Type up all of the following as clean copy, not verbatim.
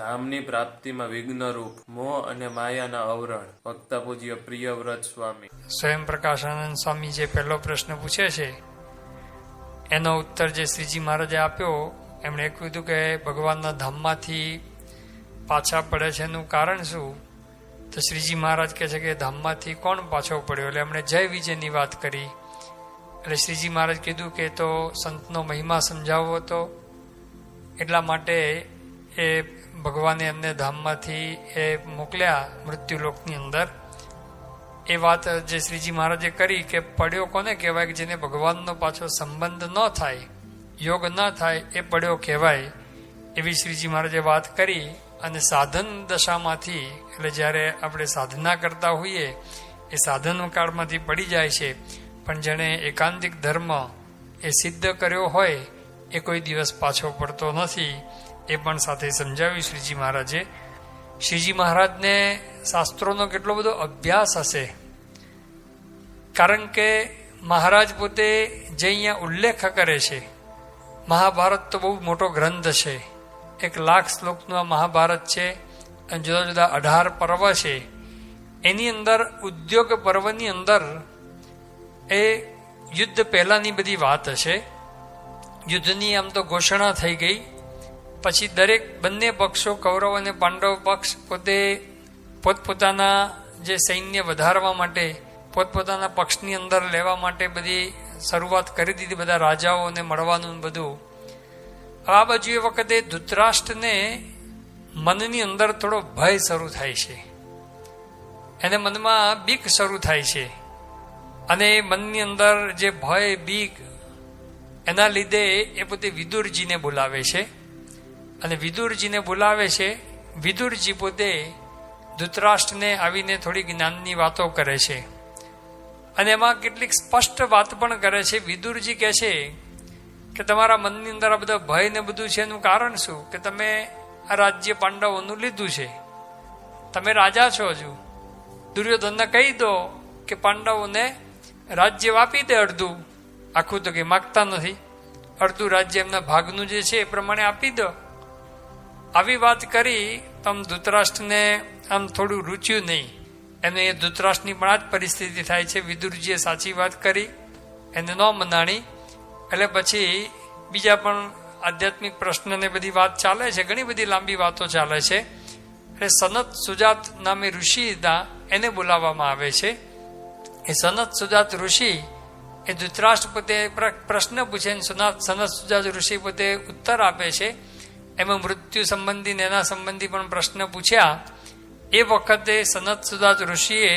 ધામની પ્રાપ્તિમાં વિઘ્નરૂપ મોહ અને માયાના અવરણ. વક્તા પૂજ્ય પ્રિયવ્રત સ્વામી. સ્વયં પ્રકાશાનંદ સ્વામી જે પહેલો પ્રશ્ન પૂછે છે એનો ઉત્તર જે શ્રીજી મહારાજે આપ્યો, એમણે એ કીધું કે ભગવાનના ધામમાંથી પાછા પડે છે એનું કારણ શું? તો શ્રીજી મહારાજ કહે છે કે ધામમાંથી કોણ પાછો પડ્યો? એટલે એમણે જય વિજયની વાત કરી. એટલે શ્રીજી મહારાજ કીધું કે તો સંતનો મહિમા સમજાવવો હતો, એટલા માટે એ ભગવાને એમને ધામમાંથી એ મોકલ્યા મૃત્યુલોકની અંદર. એ વાત જે શ્રીજી મહારાજે કરી કે પડ્યો કોને કહેવાય? કે જેને ભગવાનનો પાછો સંબંધ ન થાય, યોગ ન થાય, એ પડ્યો કહેવાય. એવી શ્રીજી મહારાજે વાત કરી. અને સાધન દશામાંથી, એટલે જ્યારે આપણે સાધના કરતા હોઈએ એ સાધન કાળમાંથી પડી જાય છે, પણ જેણે એકાંતિક ધર્મ એ સિદ્ધ કર્યો હોય એ કોઈ દિવસ પાછો પડતો નથી. એ પણ સાથે સમજાવ્યું શ્રીજી મહારાજે. શ્રીજી મહારાજને શાસ્ત્રોનો કેટલો બધો અભ્યાસ હશે, કારણ કે મહારાજ પોતે જે અહીંયા ઉલ્લેખ કરે છે, મહાભારત તો બહુ મોટો ગ્રંથ છે, 1,00,000 શ્લોકનું આ મહાભારત છે, અને જુદા જુદા 18 પર્વ છે. એની અંદર ઉદ્યોગ પર્વની અંદર એ યુદ્ધ પહેલાની બધી વાત હશે. યુદ્ધની આમ તો ઘોષણા થઈ ગઈ, પછી દરેક બંને પક્ષો, કૌરવ અને પાંડવ પક્ષ, પોતે પોતપોતાના જે સૈન્ય વધારવા માટે, પોતપોતાના પક્ષની અંદર લેવા માટે બધી શરૂઆત કરી દીધી, બધા રાજાઓને મળવાનું બધું. આ બાજુ એ વખતે ધૃતરાષ્ટ્રને મનની અંદર થોડો ભય શરૂ થાય છે, એને મનમાં બીક શરૂ થાય છે. અને એ મનની અંદર જે ભય, બીક, એના લીધે એ પોતે વિદુરજીને બોલાવે છે. અને વિદુરજીને બોલાવે છે. વિદુરજી પોતે ધૃતરાષ્ટ્રને આવીને થોડી જ્ઞાનની વાતો કરે છે, અને એમાં કેટલીક સ્પષ્ટ વાત પણ કરે છે. વિદુરજી કહે છે કે તમારા મનની અંદર આ બધા ભય ને બધું છે, એનું કારણ શું? કે તમે આ રાજ્ય પાંડવોનું લીધું છે, તમે રાજા છો. હજુ દુર્યોધનને કહી દો કે પાંડવોને રાજ્ય આપી દે, અડધું, આખું તો કે માગતા નથી, અડધું રાજ્ય એમના ભાગનું જે છે એ પ્રમાણે આપી દો. આવી વાત કરી તમ ધૃતરાષ્ટ્રને આમ થોડું રૂચ્યું નહીં. એને એ ધૃતરાષ્ટ્રની પણ આ જ પરિસ્થિતિ થાય છે. વિદુરજીએ સાચી વાત કરી, એને ન મનાણી. એટલે પછી બીજા પણ આધ્યાત્મિક પ્રશ્નને બધી વાત ચાલે છે, ઘણી બધી લાંબી વાતો ચાલે છે. એટલે સનત સુજાત નામે ઋષિ હતા, એને બોલાવવામાં આવે છે. એ સનત સુજાત ઋષિ એ ધૃતરાષ્ટ્ર પોતે પ્રશ્ન પૂછે, સનત સુજાત ઋષિ પોતે ઉત્તર આપે છે. એમાં મૃત્યુ સંબંધી ને એના સંબંધી પણ પ્રશ્ન પૂછ્યા. એ વખતે સનત સુજાત ઋષિએ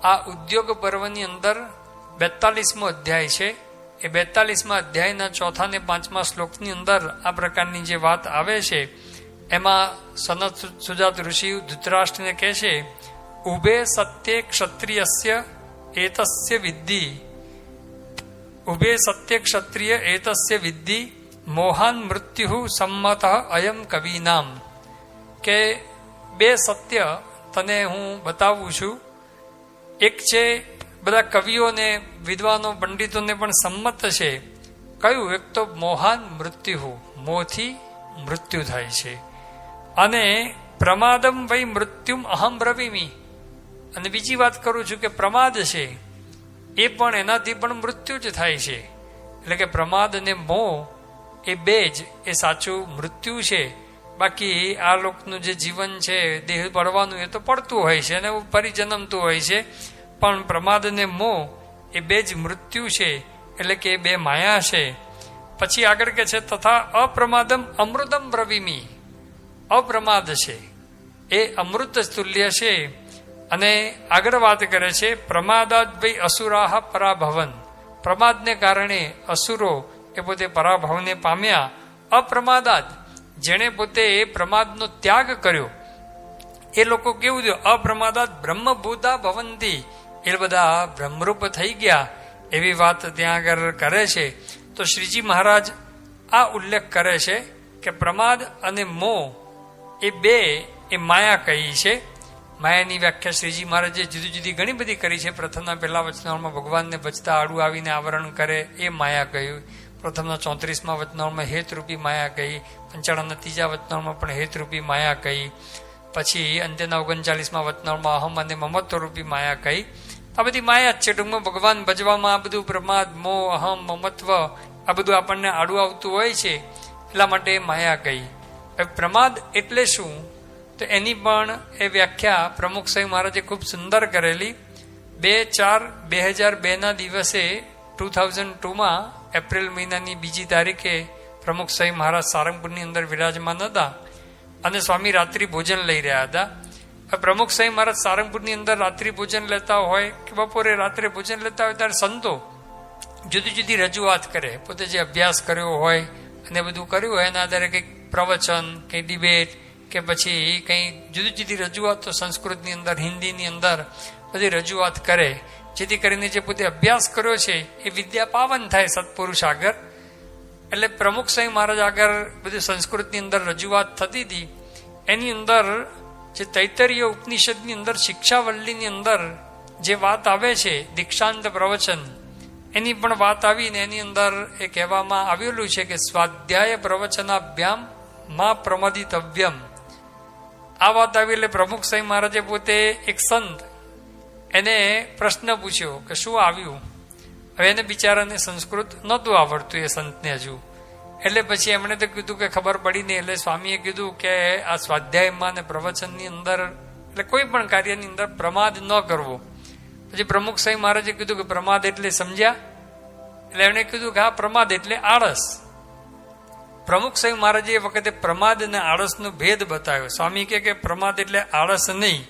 આ ઉદ્યોગ પર્વની અંદર 42મો અધ્યાય છે, એ 42મા અધ્યાયના 4 ને 5મા શ્લોકની અંદર આ પ્રકારની જે વાત આવે છે, એમાં સનત સુજાત ઋષિ ધૃતરાષ્ટ્રને કહે છે, ઉભે સત્ય ક્ષત્રિયસ્ય એતસ્ય વિદ્ધિ, ઉભે સત્ય ક્ષત્રિય એતસ્ય વિદ્ધિ મોહાન મૃત્યુ સંમત અયમ કવિનામ. કે બે સત્ય તને હું બતાવું છું. એક છે બધા કવિઓને, વિદ્વાનો, પંડિતોને પણ સંમત છે. કયું? એક તો મોહાન મૃત્યુ, મોહથી મૃત્યુ થાય છે. અને પ્રમાદમ વૈ મૃત્યુમ અહમ બ્રવીમી, અને બીજી વાત કરું છું કે પ્રમાદ છે એ પણ, એનાથી પણ મૃત્યુ જ થાય છે. એટલે કે પ્રમાદ અને મોહ એ બે જ એ સાચું મૃત્યુ છે. બાકી આ લોકનું જે જીવન છે, દેહ પડવાનું, એ તો પડતું હોય છે અને પરિજન્મતું હોય છે. પણ પ્રમાદ અને મોહ એ બે જ મૃત્યુ છે, એટલે કે બે માયા છે. પછી આગળ કે છે, તથા અપ્રમાદમ અમૃતમ બ્રવીમી, અપ્રમાદ છે એ અમૃત તુલ્ય છે. અને આગળ વાત કરે છે, પ્રમાદાદ વૈ અસુરાહ પરાભવન, પ્રમાદને કારણે અસુરો એ પોતે પરાભવને પામ્યા. અપ્રમાદાદ, જેણે પોતે પ્રમાદનો ત્યાગ કર્યો એ લોકો કેવું થયું? અપ્રમાદાદ બ્રહ્મભૂતા ભવંતી, એ બધા બ્રહ્મરૂપ થઈ ગયા. એવી વાત ત્યાં આગળ કરે છે. તો શ્રીજી મહારાજ આ ઉલ્લેખ કરે છે કે પ્રમાદ અને મોહ એ બે એ માયા કહી છે. માયાની વ્યાખ્યા શ્રીજી મહારાજે જુદી જુદી ઘણી બધી કરી છે. પ્રથમના પહેલા વચનામાં ભગવાનને ભજતા આડું આવીને આવરણ કરે એ માયા કહ્યું. પ્રથમના 34માં વતનાળમાં હેતરૂપી માયા કહી, 95ના ત્રીજા વતનાળમાં પણ હેતરૂપી માયા કહી, પછી અંત્યના 39માં વતનાળમાં અહમ અને મમત્વ રૂપી માયા કહી. આ બધી માયા જ છે. ટૂંકમાં ભગવાન ભજવામાં આ બધું પ્રમાદ, મોહ, અહમ, મમત્વ આ બધું આપણને આડું આવતું હોય છે, એટલા માટે માયા કહી. પ્રમાદ એટલે શું, તો એની પણ એ વ્યાખ્યા પ્રમુખ સ્વામી મહારાજે ખૂબ સુંદર કરેલી. 2/4/2002ના દિવસે 2002માં એપ્રિલ મહિનાની 2જી તારીખે પ્રમુખ સ્વામી મહારાજ સારંગપુરની અંદર વિરાજમાન હતા અને સ્વામી રાત્રિ ભોજન લઈ રહ્યા હતા. પ્રમુખ સ્વામી મહારાજ સારંગપુરની અંદર રાત્રિ ભોજન લેતા હોય કે બપોરે રાત્રે ભોજન લેતા હોય ત્યારે સંતો જુદી જુદી રજૂઆત કરે. પોતે જે અભ્યાસ કર્યો હોય અને બધું કર્યું હોય એના આધારે કંઈક પ્રવચન, કંઈ ડિબેટ કે પછી કંઈ જુદી જુદી રજૂઆતો સંસ્કૃતની અંદર, હિન્દીની અંદર બધી રજૂઆત કરે, જેથી કરીને જે પોતે અભ્યાસ કર્યો છે એ વિદ્યા પાવન થાય સત્પુરુષ આગળ. એટલે પ્રમુખ સ્વામી મહારાજ આગળ બધું સંસ્કૃતની અંદર રજૂઆત થતી હતી. એની અંદર જે તૈતરીય ઉપનિષદની અંદર શિક્ષાવલ્લીની અંદર જે વાત આવે છે દીક્ષાંત પ્રવચન, એની પણ વાત આવીને એની અંદર એ કહેવામાં આવેલું છે કે સ્વાધ્યાય પ્રવચનાભ્યામ માં પ્રમદિતવ્યમ. આ વાત આવી એટલે પ્રમુખ સ્વામી મહારાજે પોતે એક સંત એને પ્રશ્ન પૂછ્યો કે શું આવ્યું. હવે એને બિચારાને સંસ્કૃત નહોતું આવડતું એ સંતને હજુ. એટલે પછી એમણે તો કીધું કે ખબર પડી નહીં. એટલે સ્વામીએ કીધું કે આ સ્વાધ્યાયમાં અને પ્રવચનની અંદર એટલે કોઈ પણ કાર્યની અંદર પ્રમાદ ન કરવો. પછી પ્રમુખ સ્વામી મહારાજે કીધું કે પ્રમાદ એટલે સમજ્યા? એટલે એમણે કીધું કે હા, પ્રમાદ એટલે આળસ. પ્રમુખ સ્વામી મહારાજે એ વખતે પ્રમાદ અને આળસનો ભેદ બતાવ્યો. સ્વામી કે પ્રમાદ એટલે આળસ નહીં.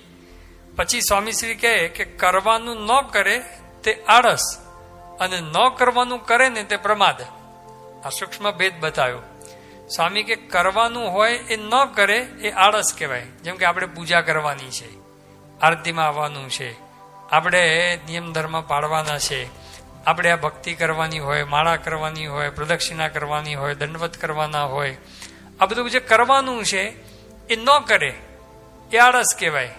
પછી સ્વામીશ્રી કહે કે કરવાનું ન કરે તે આળસ અને ન કરવાનું કરે ને તે પ્રમાદ. આ સૂક્ષ્મ ભેદ બતાવ્યો. સ્વામી કે કરવાનું હોય એ ન કરે એ આળસ કહેવાય. જેમ કે આપણે પૂજા કરવાની છે, આરતીમાં આવવાનું છે, આપણે નિયમ ધર્મ પાળવાના છે, આપણે આ ભક્તિ કરવાની હોય, માળા કરવાની હોય, પ્રદક્ષિણા કરવાની હોય, દંડવત કરવાના હોય, આ બધું જે કરવાનું છે એ ન કરે એ આળસ કહેવાય.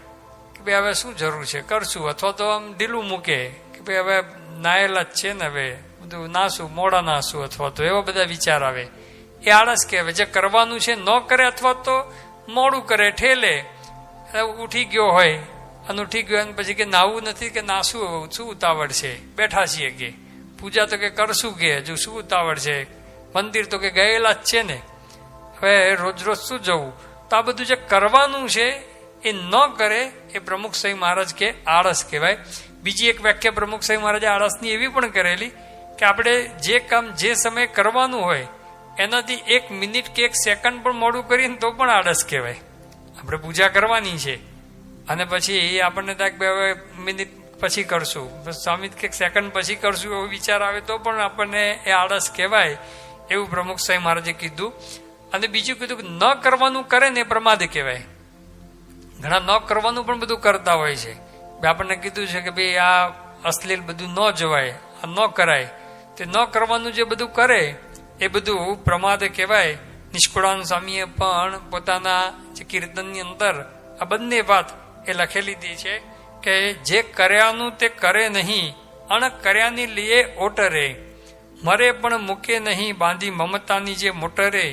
કે ભાઈ હવે શું જરૂર છે, કરશું. અથવા તો આમ ઢીલું મૂકે કે ભાઈ હવે નાયેલા જ છે ને, હવે બધું નાશું, મોડા નાશું, અથવા તો એવા બધા વિચાર આવે, એ આળસ કહેવાય. જે કરવાનું છે ન કરે અથવા તો મોડું કરે, ઠેલે, ઉઠી ગયો હોય અને ઉઠી ગયો અને પછી કે નાવું નથી કે નાશું, શું ઉતાવળ છે, બેઠા છીએ કે પૂજા તો કે કરશું, કે હજુ શું ઉતાવળ છે, મંદિર તો કે ગયેલા જ છે ને, હવે રોજ રોજ શું જવું. તો આ બધું જે કરવાનું છે એ ન કરે એ પ્રમુખ સ્વામી મહારાજ કે આળસ કહેવાય. બીજી એક વ્યાખ્યા પ્રમુખ સ્વામી મહારાજે આળસની એવી પણ કરેલી કે આપણે જે કામ જે સમયે કરવાનું હોય એનાથી 1 મિનિટ કે 1 સેકન્ડ પણ મોડું કરીએ તો પણ આળસ કહેવાય. આપણે પૂજા કરવાની છે અને પછી એ આપણને થાય કે હવે મિનિટ પછી કરશું, સ્વામી કે સેકન્ડ પછી કરશું એવો વિચાર આવે તો પણ આપણને એ આળસ કહેવાય. એવું પ્રમુખ સ્વામી મહારાજે કીધું. અને બીજું કીધું કે ન કરવાનું કરે ને પ્રમાદ કહેવાય. ઘણા ન કરવાનું પણ બધું કરતા હોય છે. આપણને કીધું છે કે ભાઈ આ અશ્લીલ બધું ન જવાય, આ ન કરાય. તે ન કરવાનું જે બધું કરે એ બધું પ્રમાદ કહેવાય. નિષ્કુળાનંદ સ્વામીએ પણ પોતાના જે કીર્તનની અંદર આ બંને વાત એ લખેલી છે કે જે કર્યાનું તે કરે નહીં, અણ કર્યાની લીએ ઓટરે, મરે પણ મૂકે નહીં બાંધી મમતાની જે મોટરે,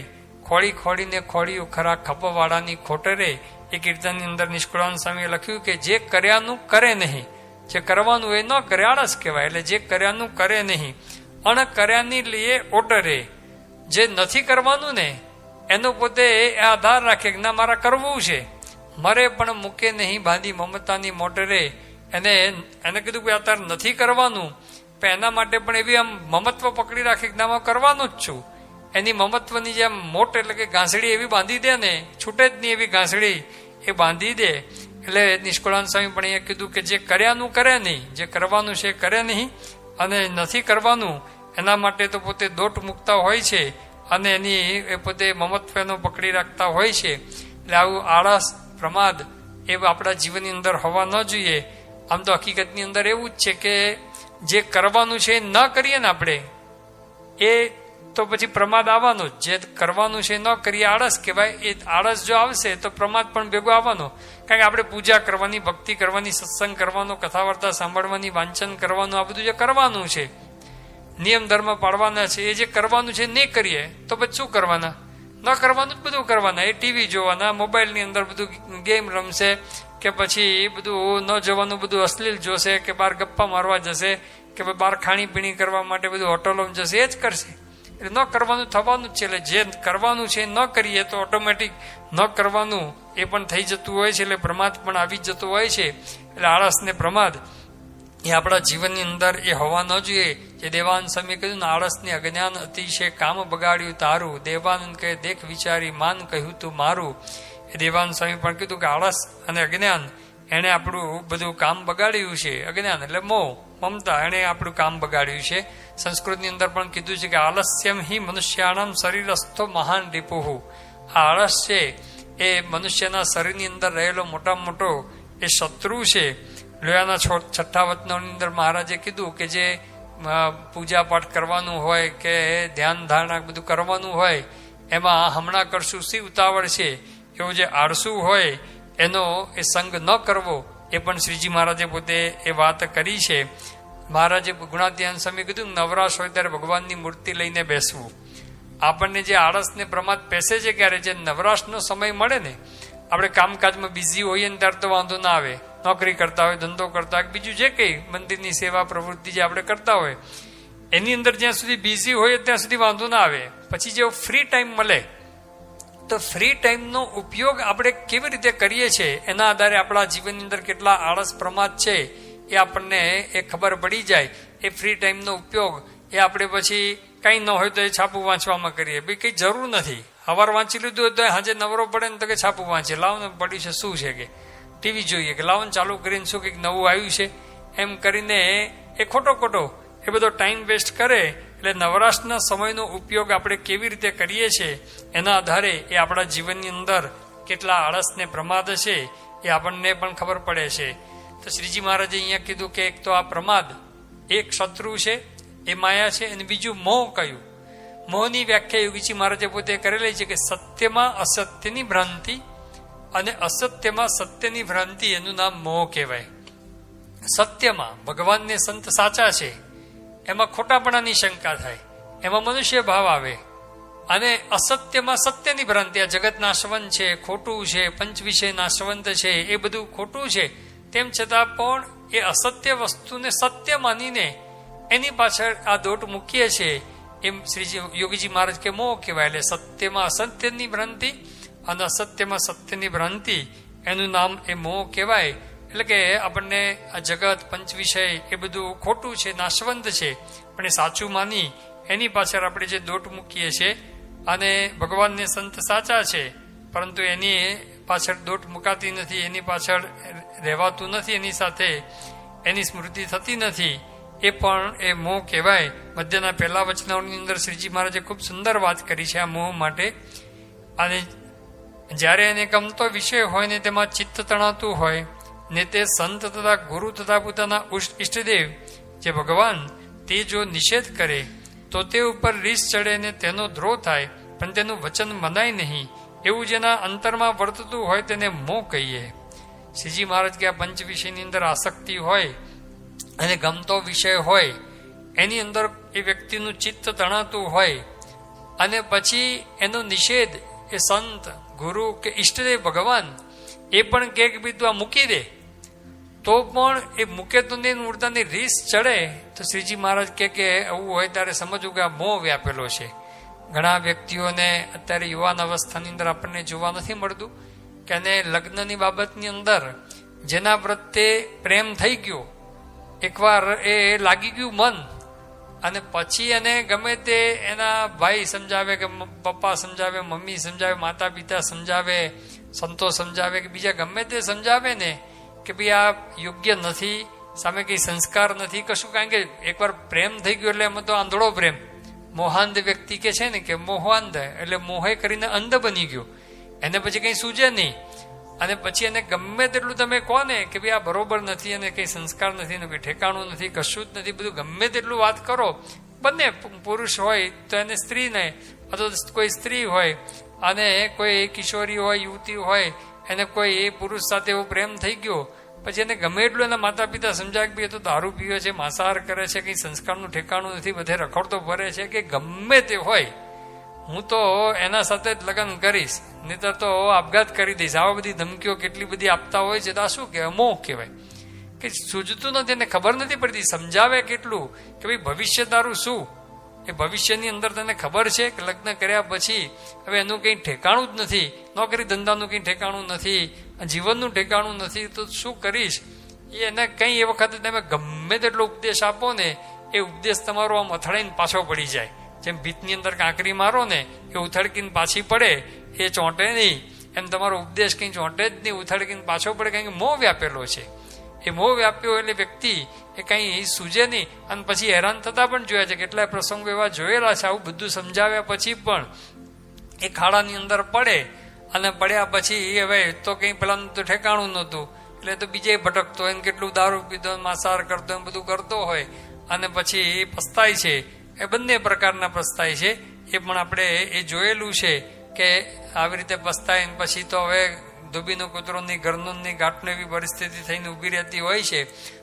ખોળી ખોળીને ખોળ્યું ખરા ખપવાળાની ખોટરે. એ કીર્તનની અંદર નિષ્કુળાનંદ સ્વામીએ લખ્યું કે જે કર્યાનું કરે નહીં, જે કરવાનું એ ન કરે આળસ કહેવાય. એટલે જે કર્યાનું કરે નહીં, અણ કર્યાની લીએ ઓટરે, જે નથી કરવાનું ને એનો પોતે આધાર રાખે કે ના મારા કરવું છે, મરે પણ મૂકે નહીં બાંધી મમતાની મોટરે. એને કીધું કે અત્યારે નથી કરવાનું પણ એના માટે પણ એવી આમ મમત્વ પકડી રાખે કે ના કરવાનું જ છું. એની મમત્વની જેમ મોટ એટલે કે ઘાસડી એવી બાંધી દે ને, છૂટે જ નહીં એવી ઘાસડી એ બાંધી દે. એટલે નિષ્કુળાનંદ સ્વામી પણ અહીંયા કીધું કે જે કર્યાનું કરે નહીં, જે કરવાનું છે કરે નહીં, અને નથી કરવાનું એના માટે તો પોતે દોટ મૂકતા હોય છે અને એની એ પોતે મમત્વનો પકડી રાખતા હોય છે. એટલે આવું આળસ, પ્રમાદ એ આપણા જીવનની અંદર હોવા ન જોઈએ. આમ તો હકીકતની અંદર એવું જ છે કે જે કરવાનું છે એ ન કરીએ ને આપણે એ તો પછી પ્રમાદ આવવાનો જ. જે કરવાનું છે ન કરીએ આળસ કહેવાય. એ આળસ જો આવશે તો પ્રમાદ પણ ભેગો આવવાનો. કારણ કે આપણે પૂજા કરવાની, ભક્તિ કરવાની, સત્સંગ કરવાનો, કથા વાર્તા સાંભળવાની, વાંચન કરવાનું, આ બધું જે કરવાનું છે નિયમ ધર્મ પાળવાના છે, એ જે કરવાનું છે નહીં કરીએ તો પછી શું કરવાના? ન કરવાનું જ બધું કરવાના. એ ટીવી જોવાના, મોબાઈલની અંદર બધું ગેમ રમશે, કે પછી બધું ન જવાનું બધું અશ્લીલ જોશે, કે બહાર ગપ્પા મારવા જશે, કે બહાર ખાણીપીણી કરવા માટે બધું હોટલોમાં જશે, એ જ કરશે. એટલે ન કરવાનું થવાનું જ છે. એટલે જે કરવાનું છે ન કરીએ તો ઓટોમેટિક ન કરવાનું એ પણ થઈ જતું હોય છે. એટલે પ્રમાદ પણ આવી જ જતો હોય છે. એટલે આળસ ને પ્રમાદ એ આપણા જીવનની અંદર એ હોવા ન જોઈએ. જે દેવાનંદ સ્વામી કહ્યું ને, આળસની અજ્ઞાન અતિશય કામ બગાડ્યું તારું, દેવાનંદ કહે દેખ વિચારી માન કહ્યું તું મારું. એ દેવાનંદ સ્વામી પણ કીધું કે આળસ અને અજ્ઞાન એને આપણું બધું કામ બગાડ્યું છે. અજ્ઞાન એટલે મોહ, મમતા, એને આપણું કામ બગાડ્યું છે. સંસ્કૃતની અંદર પણ કીધું છે કે આલસ્યમ હિ મનુષ્યાણમ શરીરસ્થો મહાન રિપુહુ. આ આળસ છે એ મનુષ્યના શરીરની અંદર રહેલો મોટામાં મોટો એ શત્રુ છે. લોયાના 6ઠ્ઠા વચનોની અંદર મહારાજે કીધું કે જે પૂજા પાઠ કરવાનું હોય કે ધ્યાન ધારણા બધું કરવાનું હોય એમાં હમણાં કરશું સી ઉતાવળ છે, એવું જે આળસુ હોય એનો એ સંગ ન કરવો, એ પણ શ્રીજી મહારાજે પોતે એ વાત કરી છે. મહારાજે ગુણાધ્યાન સ્વામી કીધું નવરાશ હોય ત્યારે ભગવાનની મૂર્તિ લઈને બેસવું. આપણને જે આળસ ને પ્રમાદ પેસે છે ક્યારે, જે નવરાશનો સમય મળે ને, આપણે કામકાજમાં બિઝી હોઈએ ને ત્યારે તો વાંધો ના આવે. નોકરી કરતા હોય, ધંધો કરતા હોય, બીજું જે કંઈ મંદિરની સેવા પ્રવૃત્તિ જે આપણે કરતા હોય એની અંદર જ્યાં સુધી બિઝી હોય ત્યાં સુધી વાંધો ના આવે. પછી જેવો ફ્રી ટાઈમ મળે તો ફ્રી ટાઈમનો ઉપયોગ આપણે કેવી રીતે કરીએ છીએ એના આધારે આપણા જીવનની અંદર કેટલા આળસ પ્રમાદ છે એ આપણને એ ખબર પડી જાય. એ ફ્રી ટાઈમનો ઉપયોગ એ આપણે પછી કંઈ ન હોય તો એ છાપું વાંચવામાં કરીએ. ભાઈ કંઈ જરૂર નથી. સવાર વાંચી લીધું હોય તો સાંજે નવરો પડે ને તો કે છાપું વાંચીએ, લાવને પડ્યું છે શું છે, કે ટીવી જોઈએ, કે લાવન ચાલુ કરીને શું કંઈક નવું આવ્યું છે, એમ કરીને એ ખોટો એ બધો ટાઈમ વેસ્ટ કરે. એટલે નવરાશના સમયનો ઉપયોગ આપણે કેવી રીતે કરીએ છીએ એના આધારે એ આપણા જીવનની અંદર કેટલા આળસ ને પ્રમાદ છે એ આપણને પણ ખબર પડે છે. તો શ્રીજી મહારાજે અહીંયા કીધું કે એક તો આ પ્રમાદ એક શત્રુ છે, એ માયા છે, અને બીજું મોહ કયું. મોહની વ્યાખ્યા યોગીજી મહારાજે પોતે કરેલી છે કે સત્યમાં અસત્યની ભ્રાંતિ અને અસત્યમાં સત્યની ભ્રાંતિ, એનું નામ મોહ કહેવાય. સત્યમાં ભગવાનને સંત સાચા છે એમાં ખોટાપણાની શંકા થાય, એમાં મનુષ્ય ભાવ આવે. અને અસત્યમાં સત્યની ભ્રાંતિ, આ જગત નાશવંત છે, ખોટું છે, પંચવિષય નાશવંત છે, એ બધું ખોટું છે, તેમ છતાં પણ એ અસત્ય વસ્તુને સત્ય માનીને એની પાછળ આ દોટ મૂકીએ છીએ. એમ શ્રીજી યોગીજી મહારાજ કે મોહ કહેવાય. એટલે સત્યમાં અસત્યની ભ્રાંતિ અને અસત્યમાં સત્યની ભ્રાંતિ, એનું નામ એ મોહ કહેવાય. એટલે કે આપણને આ જગત પંચવિષય એ બધું ખોટું છે, નાશવંત છે, પણ એ સાચું માની એની પાછળ આપણે જે દોટ મૂકીએ છીએ. અને ભગવાનને સંત સાચા છે પરંતુ એની પાછળ દોટ મુકાતી નથી, એની પાછળ રહેવાતું નથી, એની સાથે એની સ્મૃતિ થતી નથી, એ પણ એ મોહ કહેવાય. મધ્યના પહેલા વચનાઓની અંદર શ્રીજી મહારાજે ખૂબ સુંદર વાત કરી છે આ મોહ માટે. અને જ્યારે એને ગમતો વિષય હોય ને તેમાં ચિત્ત તણાતું હોય ને તે સંત તથા ગુરુ તથા પોતાના ઈષ્ટદેવ જે ભગવાન તે જો નિષેધ કરે તો તે ઉપર રીસ ચડે ને તેનો દ્રોહ થાય, પણ તેનું વચન મનાય નહીં. એવું જેના અંતરમાં વર્તતું હોય તેને મોહ કહીએ. શ્રીજી મહારાજ કે આ પંચ વિષયની અંદર આસક્તિ હોય અને ગમતો વિષય હોય, એની અંદર એ વ્યક્તિનું ચિત્ત તણાતું હોય અને પછી એનો નિષેધ એ સંત ગુરુ કે ઈષ્ટદેવ ભગવાન એ પણ કે ભાઈ તું આ મૂકી દે, તો પણ એ મૂકે તો નહીં, મૂર્તાની રીસ ચડે. તો શ્રીજી મહારાજ કે આવું હોય ત્યારે સમજવું કે આ મોહ વ્યાપેલો છે. ઘણા વ્યક્તિઓને અત્યારે યુવાન અવસ્થાની અંદર આપણને જોવા નથી મળતું કે એને લગ્નની બાબતની અંદર જેના પ્રત્યે પ્રેમ થઈ ગયો, એકવાર એ લાગી ગયું મન, અને પછી એને ગમે તે એના ભાઈ સમજાવે કે પપ્પા સમજાવે, મમ્મી સમજાવે, માતા પિતા સમજાવે, સંતો સમજાવે કે બીજા ગમે તે સમજાવે ને કે ભાઈ આ યોગ્ય નથી, સામે કઈ સંસ્કાર નથી કશું. કારણ કે એકવાર પ્રેમ થઈ ગયો એટલે એમાં તો આંધળો પ્રેમ. મોહાંધ વ્યક્તિ કે છે ને કે મોહાંધ એટલે મોહે કરીને અંધ બની ગયો, એને પછી કઈ સૂજે નહીં. અને પછી એને ગમે તેટલું તમે કહો ને કે ભાઈ આ બરોબર નથી અને કઈ સંસ્કાર નથી ને કઈ ઠેકાણું નથી, કશું જ નથી, બધું ગમે તેટલું વાત કરો. બંને પુરુષ હોય તો એને સ્ત્રીને, અથવા કોઈ સ્ત્રી હોય અને કોઈ કિશોરી હોય, યુવતી હોય, એને કોઈ એ પુરુષ સાથે એવો પ્રેમ થઈ ગયો પછી એને ગમે એટલું એના માતા પિતા સમજાય કે ભાઈ એ તો દારૂ પીવે છે, માંસાહાર કરે છે, કંઈ સંસ્કારનું ઠેકાણું નથી, બધે રખડતો ફરે છે કે ગમે તે હોય, હું તો એના સાથે જ લગ્ન કરીશ, નહીતર તો આપઘાત કરી દઈશ, આવા બધી ધમકીઓ કેટલી બધી આપતા હોય છે. તો આ શું કહેવાય? મોહ કહેવાય. કે સૂઝતું નથી, એને ખબર નથી પડતી. સમજાવે કેટલું કે ભાઈ ભવિષ્ય તારું શું, એ ભવિષ્યની અંદર તને ખબર છે કે લગ્ન કર્યા પછી હવે એનું કંઈ ઠેકાણું જ નથી, નોકરી ધંધાનું કંઈ ઠેકાણું નથી, જીવનનું ઠેકાણું નથી, તો શું કરીશ? એને કંઈ એ વખતે તમે ગમે તેટલો ઉપદેશ આપો ને, એ ઉપદેશ તમારો આમ અથડાઈને પાછો પડી જાય. જેમ ભીતની અંદર કાંકરી મારો ને એ ઉથડકીને પાછી પડે, એ ચોંટે નહીં, એમ તમારો ઉપદેશ કંઈ ચોંટે જ નહીં, ઉથડકીને પાછો પડે, કારણ કે મોહ વ્યાપેલો છે. એ મોહ વ્યાપ્યો એટલે વ્યક્તિ એ કંઈ સૂજે નહીં. અને પછી હેરાન થતા પણ જોયા છે, કેટલાય પ્રસંગો એવા જોયેલા છે. આવું બધું સમજાવ્યા પછી પણ એ ખાડાની અંદર પડે, અને પડ્યા પછી હવે તો કંઈ પેલાનું તો ઠેકાણું નહોતું, એટલે તો બીજે ભટકતો હોય, કેટલું દારૂ પીતો, માંસાહાર કરતો, એમ બધું કરતો હોય, અને પછી પસ્તાય છે. એ બંને પ્રકારના પસ્તાય છે. એ પણ આપણે એ જોયેલું છે કે આવી રીતે પસ્તાય પછી તો હવે ધોબીનો કૂતરો નહીં, ઘરનો નહીં, ઘાટનો એવી પરિસ્થિતિ થઈને ઊભી રહેતી હોય છે.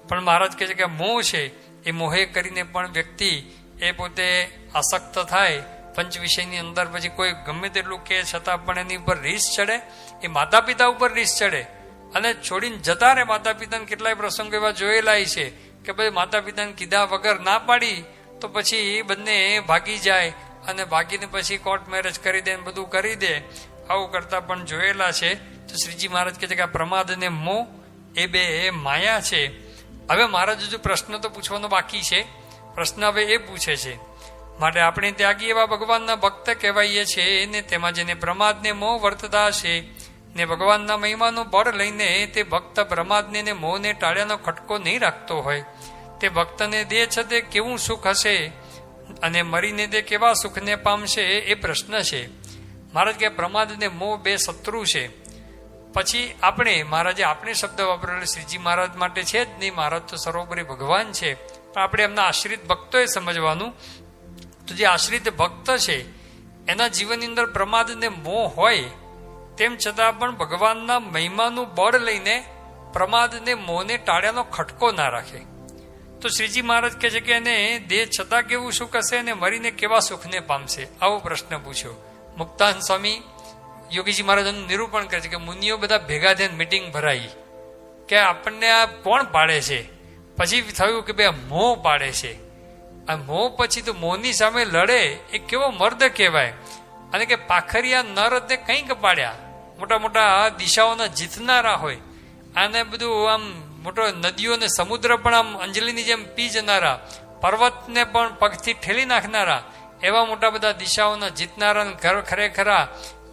પણ મહારાજ કહે છે કે મોહ છે, એ મોહે કરીને પણ વ્યક્તિ એ પોતે આસક્ત થાય પંચ વિષયની અંદર. પછી કોઈ ગમે તેટલું કે છતાં પણ એની ઉપર રીસ ચડે, એ માતા પિતા ઉપર રીસ ચડે અને છોડીને જતા રહે માતા પિતાને. કેટલાય પ્રસંગો એવા જોયેલા છે કે ભાઈ માતા પિતાને કીધા વગર ના પાડી તો પછી બંને ભાગી જાય, અને ભાગીને પછી કોર્ટ મેરેજ કરી દે, બધું કરી દે. આવું કરતા પણ જોયેલા છે. તો શ્રીજી મહારાજ કહે છે કે આ પ્રમાદ અને મોહ એ બે માયા છે. હવે મહારાજ હજુ પ્રશ્ન તો પૂછવાનો બાકી છે. પ્રશ્ન હવે એ પૂછે છે, માટે આપણે ત્યાગી એવા ભગવાનના ભક્ત કહેવાઈએ છીએ ને તેમાં જેને પ્રમાદ ને મોહ વર્તતા છે ને ભગવાનના મહિમાનું બળ લઈને તે ભક્ત પ્રમાદને ને મોહને ટાળ્યાનો ખટકો નહીં રાખતો હોય, તે ભક્તને દે છે તે કેવું સુખ હશે અને મરીને તે કેવા સુખને પામશે, એ પ્રશ્ન છે. મહારાજ કે પ્રમાદ ને મોહ બે શત્રુ છે. પછી મહારાજે આપણે શબ્દ વાપરેલો શ્રીજી મહારાજ માટે છે જ નહીં, મહારાજ તો સર્વોપરી ભગવાન છે. પણ આપણે એમના આશ્રિત ભક્તોએ સમજવાનું, તો જે આશ્રિત ભક્ત છે એના જીવનની અંદર પ્રમાદ ને મોહ હોય, તેમ છતાં પણ ભગવાનના મહિમાનું બળ લઈને પ્રમાદ ને મોહને ટાળ્યાનો ખટકો ના રાખે. તો શ્રીજી મહારાજ કહે છે કે એને દેહ છતાં કેવું સુખ હશે અને મરીને કેવા સુખને પામશે, આવો પ્રશ્ન પૂછ્યો. મુક્તાન સ્વામી યોગીજી મહારાજનું નિરૂપણ કરે છે કે મુનિઓ બધા ભેગા થઈને મિટિંગ ભરાઈ કે આપણને આ કોણ પાડે છે. પછી થયું કે ભાઈ મોહ પાડે છે. આ મોહ પછી તો મોહની સામે લડે એ કેવો મર્દ કહેવાય. અને કે પાખરિયા નરને કંઈક પાડ્યા, મોટા મોટા દિશાઓના જીતનારા હોય, આને બધું આમ મોટો નદીઓ ને સમુદ્ર પણ આમ અંજલિની જેમ પી જનારા, પર્વતને પણ પગથી ઠેલી નાખનારા, એવા મોટા બધા દિશાઓના જીતનારા ખરેખરા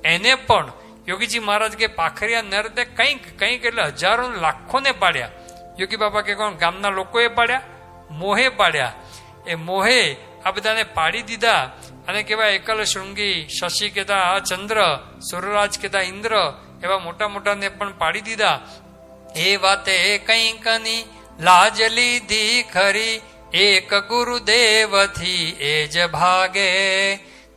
એને પણ યોગીજી મહારાજ કે પાખરિયા નરને કંઈક એટલે હજારો લાખોને પાડ્યા. યોગી બાબા કે કોણ? ગામના લોકોએ પાડ્યા, મોહે પાડ્યા. એ મોહે આ બધાને પાડી દીધા. અને કેવા એકલ શૃંગી, શશી કહેતા ચંદ્ર, સૂર્યરાજ કહેતા ઇન્દ્ર, એવા મોટા મોટાને પણ પાડી દીધા. એ વાતે કંઈકની લાજ લીધી ખરી, એક ગુરુદેવથી એ જ ભાગે,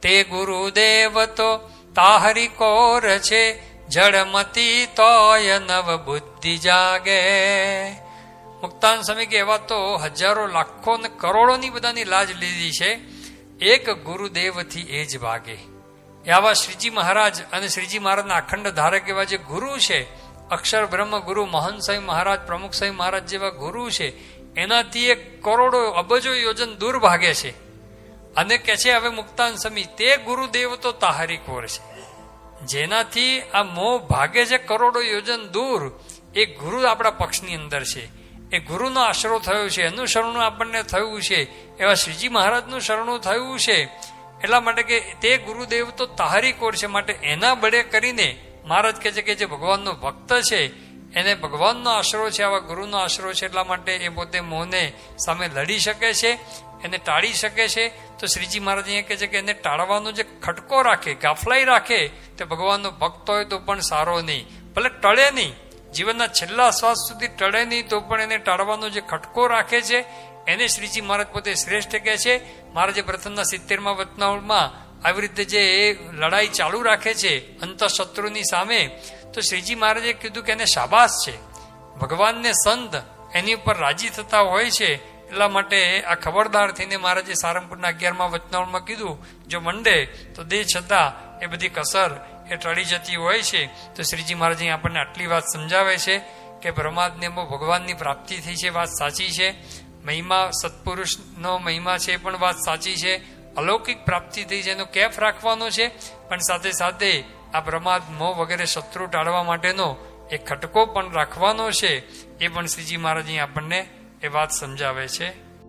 તે ગુરુદેવ તો તાહરી કોર છે, જડમતી તોય નવ બુદ્ધિ જાગે. મુક્તાન સ્વામી કે એવા તો હજારો લાખો ને કરોડોની બધાની લાજ લીધી છે, એક ગુરુદેવથી એ જ ભાગે. આવા શ્રીજી મહારાજ અને શ્રીજી મહારાજના અખંડ ધારક એવા જે ગુરુ છે, અક્ષર બ્રહ્મ ગુરુ મહંત સાંઈ મહારાજ, પ્રમુખ સાંઈ મહારાજ જેવા ગુરુ છે, એનાથી એક કરોડો અબજો યોજન દૂર ભાગે છે. અને કે છે હવે મુક્તાન સ્વામી તે ગુરુદેવ તો તાહરી કોર છે, જેનાથી આ મોહ ભાગે છે કરોડો યોજન દૂર, એ ગુરુ આપણા પક્ષની અંદર છે. એ ગુરુનો આશરો થયો છે, એનું શરણું આપણને થયું છે, એવા શ્રીજી મહારાજનું શરણું થયું છે. એટલા માટે કે તે ગુરુદેવ તો તાહરી કોર છે, માટે એના બળે કરીને મહારાજ કહે છે કે જે ભગવાનનો ભક્ત છે એને ભગવાનનો આશરો છે, આવા ગુરુનો આશરો છે. એટલા માટે એ પોતે મોહને સામે લડી શકે છે, એને ટાળી શકે છે. તો શ્રીજી મહારાજ અહીંયા કહે છે કે એને ટાળવાનો જે ખટકો રાખે, ગાફલાઈ રાખે, તે ભગવાનનો ભક્ત હોય તો પણ સારો નહીં, ભલે ટળે નહીં, જીવનના છેલ્લા શ્વાસ સુધી ટળે નહીં તો પણ એને ટાળવાનો જે ખટકો રાખે છે, એને શ્રીજી મહારાજ પોતે શ્રેષ્ઠ કહે છે. મહારાજે પ્રથમના 70મા વતનાવળમાં આવી રીતે જે લડાઈ ચાલુ રાખે છે અંતઃશત્રુની સામે, તો શ્રીજી મહારાજે કીધું કે એને શાબાશ છે, ભગવાનને સંત એની ઉપર રાજી થતા હોય છે. એટલા માટે આ ખબરદાર થઈને મહારાજે સારંગપુરના 11મા વચનામૃતમાં કીધું, જો મંડે તો દેહ છતાં એ બધી કસર એ ટળી જતી હોય છે. તો શ્રીજી મહારાજ આપણને આટલી વાત સમજાવે છે કે પરમાત્મામાં ભગવાનની પ્રાપ્તિ થઈ છે, વાત સાચી છે. મહિમા સત્પુરુષનો મહિમા છે એ પણ વાત સાચી છે. અલૌકિક પ્રાપ્તિ થઈ છે એનો કેફ રાખવાનો છે, પણ સાથે સાથે આ પ્રમાદ મોહ વગેરે શત્રુ ટાળવા માટેનો એક ખટકો પણ રાખવાનો છે. એ પણ શ્રીજી મહારાજ આપણને એ વાત સમજાવે છે.